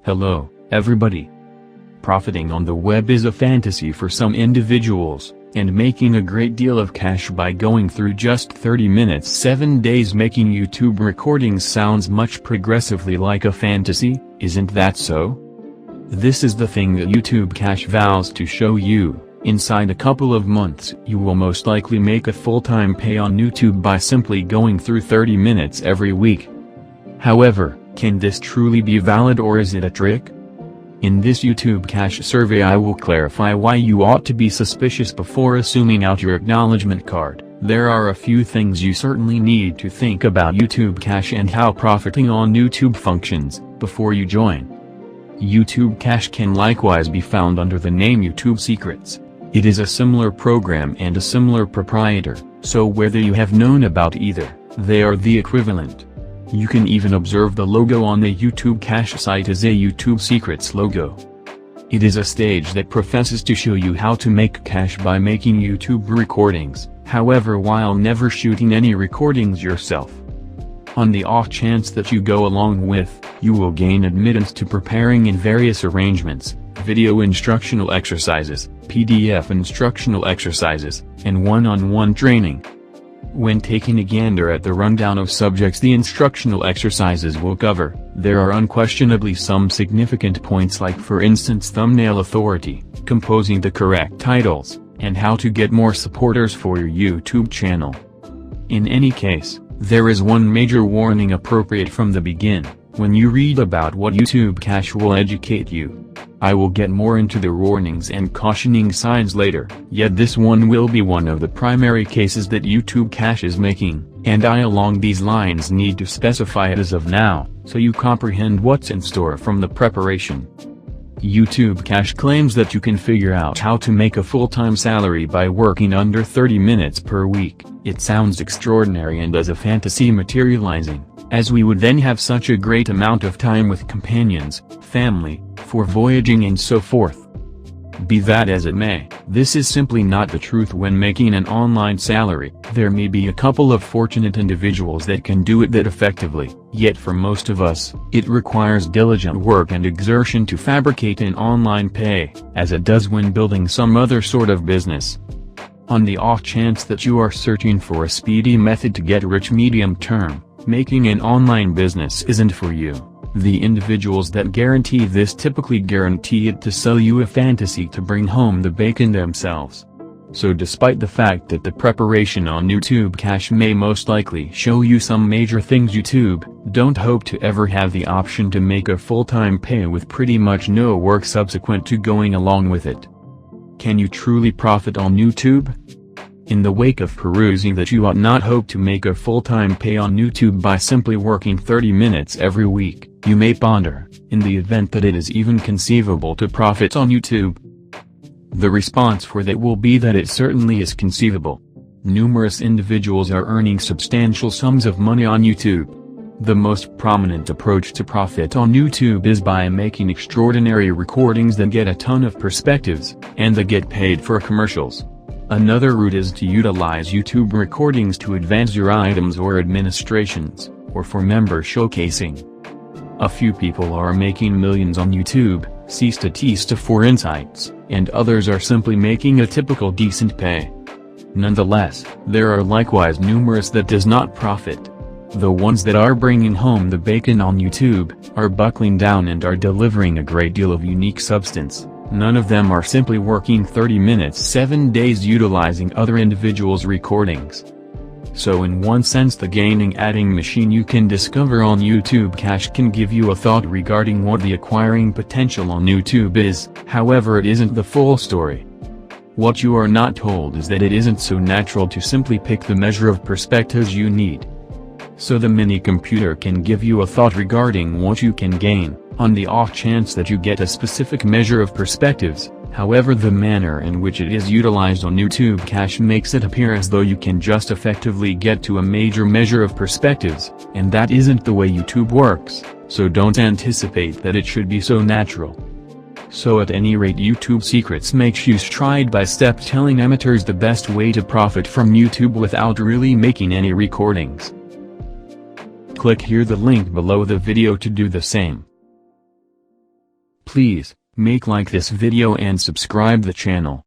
Hello, everybody. Profiting on the web is a fantasy for some individuals, and making a great deal of cash by going through just 30 minutes 7 days making YouTube recordings sounds much progressively like a fantasy, isn't that so? This is the thing that YouTube Cash vows to show you. Inside a couple of months you will most likely make a full-time pay on YouTube by simply going through 30 minutes every week. However, can this truly be valid, or is it a trick? In this YouTube Cash survey I will clarify why you ought to be suspicious before assuming out your acknowledgement card. There are a few things you certainly need to think about YouTube Cash and how profiting on YouTube functions, before you join. YouTube Cash can likewise be found under the name YouTube Secrets. It is a similar program and a similar proprietor, so whether you have known about either, they are the equivalent. You can even observe the logo on the YouTube Cash site as a YouTube Secrets logo. It is a stage that professes to show you how to make cash by making YouTube recordings, however, while never shooting any recordings yourself. On the off chance that you go along with, you will gain admittance to preparing in various arrangements, video instructional exercises, PDF instructional exercises, and one-on-one training. When taking a gander at the rundown of subjects the instructional exercises will cover, there are unquestionably some significant points, like for instance thumbnail authority, composing the correct titles, and how to get more supporters for your YouTube channel. In any case, there is one major warning appropriate from the begin, when you read about what YouTube Cash will educate you. I will get more into the warnings and cautioning signs later, yet this one will be one of the primary cases that YouTube Cash is making, and I along these lines need to specify it as of now, so you comprehend what's in store from the preparation. YouTube Cash claims that you can figure out how to make a full-time salary by working under 30 minutes per week. It sounds extraordinary and as a fantasy materializing, as we would then have such a great amount of time with companions, family, for voyaging and so forth. Be that as it may, this is simply not the truth when making an online salary. There may be a couple of fortunate individuals that can do it that effectively, yet for most of us, it requires diligent work and exertion to fabricate an online pay, as it does when building some other sort of business. On the off chance that you are searching for a speedy method to get rich medium term, making an online business isn't for you. The individuals that guarantee this typically guarantee it to sell you a fantasy to bring home the bacon themselves. So despite the fact that the preparation on YouTube Cash may most likely show you some major things, YouTube don't hope to ever have the option to make a full-time pay with pretty much no work subsequent to going along with it. Can you truly profit on YouTube? In the wake of perusing that you ought not hope to make a full-time pay on YouTube by simply working 30 minutes every week, you may ponder, in the event that it is even conceivable to profit on YouTube. The response for that will be that it certainly is conceivable. Numerous individuals are earning substantial sums of money on YouTube. The most prominent approach to profit on YouTube is by making extraordinary recordings that get a ton of perspectives, and that get paid for commercials. Another route is to utilize YouTube recordings to advance your items or administrations, or for member showcasing. A few people are making millions on YouTube, see Statista for insights, and others are simply making a typical decent pay. Nonetheless, there are likewise numerous that does not profit. The ones that are bringing home the bacon on YouTube, are buckling down and are delivering a great deal of unique substance. None of them are simply working 30 minutes 7 days utilizing other individuals' recordings. So in one sense the gaining adding machine you can discover on YouTube Cash can give you a thought regarding what the acquiring potential on YouTube is, however it isn't the full story. What you are not told is that it isn't so natural to simply pick the measure of perspectives you need. So the mini computer can give you a thought regarding what you can gain, on the off chance that you get a specific measure of perspectives. However, the manner in which it is utilized on YouTube Cash makes it appear as though you can just effectively get to a major measure of perspectives, and that isn't the way YouTube works, so don't anticipate that it should be so natural. So at any rate, YouTube Secrets makes you stride by step telling amateurs the best way to profit from YouTube without really making any recordings. click here the link below the video to do the same. Please, make like this video and subscribe the channel.